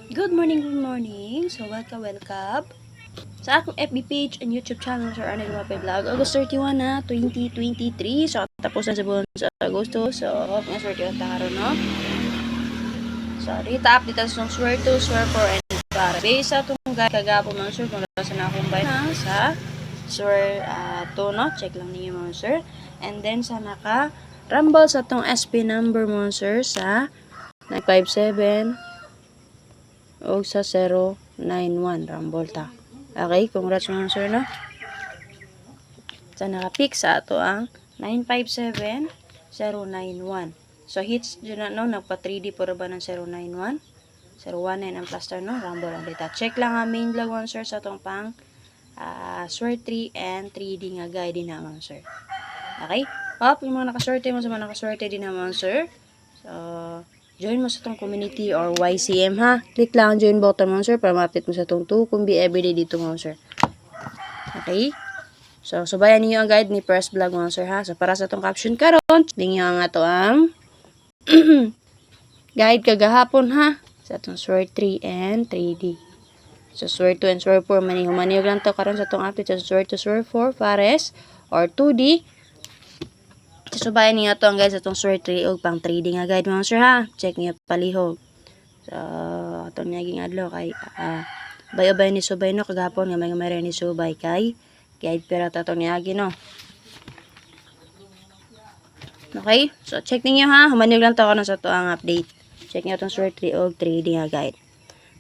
Good morning, good morning. So, welcome sa akong FB page and YouTube channel, Sir Arnel Mapay Vlog. August 31 na, 2023. So, tapos na sa buwan sa Agosto. So, hope nga swear yung taro, no? So, dito update sa swear to, swear for, and para. Based sa itong kagapo, mga sir, kung nasa na akong bayan na sa swear to, no? Check lang niyo, mga sir. And then, sa naka-rumble sa itong SP number, mga sir, sa 957 o sa 091 rumble ta. Okay, congrats mga sir, no? Sa naka-pick sa ato ang 957091. So hits dyan na, no? Nagpa 3D po ba ng 091? 019 ang plaster, no? Rumble ang data. Check lang ang main vlog mga sir sa itong pang swear 3 and 3D nga guide din na mga sir. Okay? Pop, yung mga nakaswerte mo sa mga nakaswerte din na mga sir. So, join mo sa itong community or YCM, ha. Click lang ang join button mo, sir, para ma-update mo sa itong 2 kung be everyday dito mo, sir. Okay? So, subayan niyo ang guide ni Press Vlog mo, sir, ha. So, para sa itong caption karon, tingin ang ato ang guide kagahapon, ha. Sa itong swear 3 and 3D. So, swear 2 and swear 4, manihog lang to karon sa itong update sa swear 2, swear 4, pares, or 2D. Subayan niyo to ang guys atong swear 3 og pang 3D nga guide mga sir, ha. Check niyo palihog. So atong naging adlaw kay bayo-bayo ni subay, no, kagapon nga may ni subay kay guide pero atong niagi, no. Okay? So check niyo, ha. Humanog lang to karon sa to ang update. Check niyo atong swear 3 og 3D nga guide.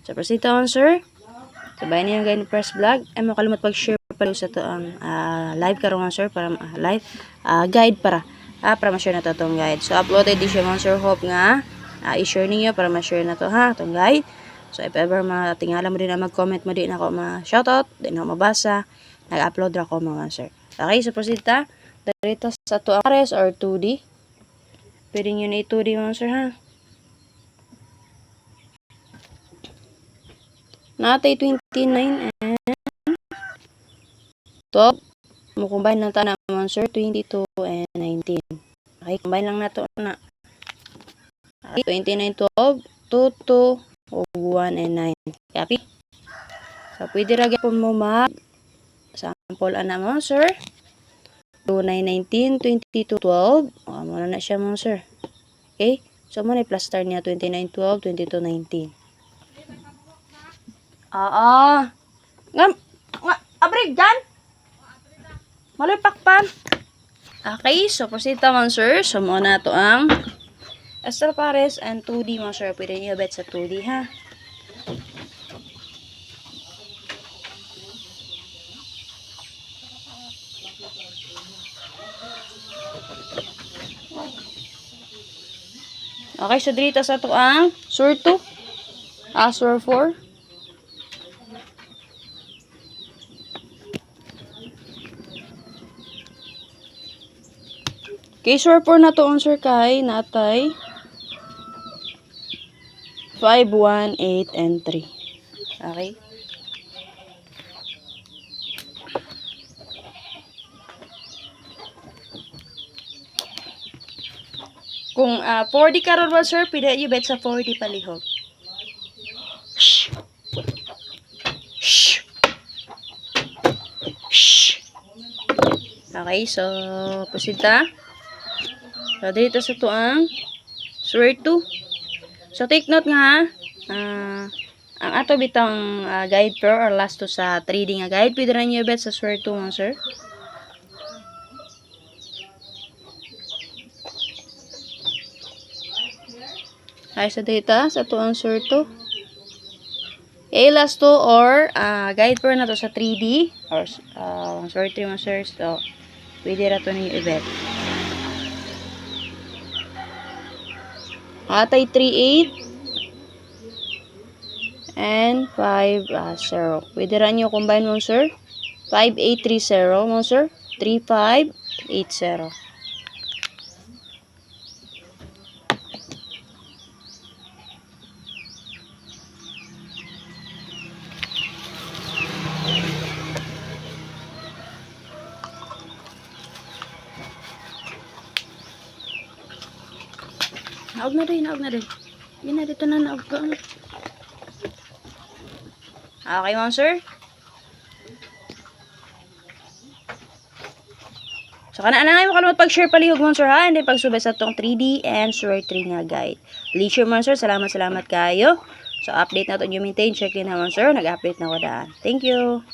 So proceed on, sir. Subayan niyo ang guide ni Press Vlog. Ay mo kalimot pag-share pa sa to ang live karon, sir, para live guide para ma-share na to itong guide. So, uploaded din siya mga sir. Hope nga, i-share ninyo para ma-share na to, ha, itong guide. So, if ever matingala mo din na mag-comment mo din ako ma-shoutout, din ako mabasa, nag-upload ako mga sir. Okay, so proceed ta. Dito sa to ang pares or 2D. Pwede nyo na 2D mga sir, ha. Natay 29 and 12. Mo-combine lang ta na mga sir, 22 and 19. Okay, combine lang na to na. Okay, 29, 12, 2, 1, and 9. Copy? So, pwede ragyan po mo sample ana mo, sir. 2, 9, 19, 22, 12. Muna na siya mo, sir. Okay? So, muna i-plaster niya 29, 12, 22, 19. Abrig dyan? Maloy pakpan. Okay, so proceed naman, sir. So, muna to ang Astral Pares and 2D mo, sir. Pwede nyo bet sa 2D, ha. Okay, so dito sa to ang Sur 2. Sur 4. Okay, sure po na to on, sir, kay natay 5, 1, 8, and 3. Okay? Kung 4D karon ba, sir, pwede you bet sa 4D palihog. Shh. Shh. Shh. Okay, so proceed ta. So, dito sa to ang swear 2. So, take note nga, ang ato bitang guide pro or last to sa 3D nga guide, pwede rin nyo bet sa swear 2 mga sir. Okay, so dito sa to ang swear 2. Okay, last to or guide pro na to sa 3D or swear 3 mga sir. So, pwede rin to ninyo i-bet. Atay 3, 8 and 5, 0. Pwede rin nyo combine mo, sir. 5, 8, 3, 0 mo, sir. 3, 5, 8, 0. Naog na rin, naog na rin. Yan na, dito na naog ka. Okay, Monster? So, kanaan na nga mo kalimot pag-share palihog, Monster, ha? And then, pagsubay sa tong 3D and Sword 3 nga guide. Leisure, Monster, salamat kayo. So, update na ito nyo maintain. Check din ha, Monster. Nag-update na ko daan. Thank you.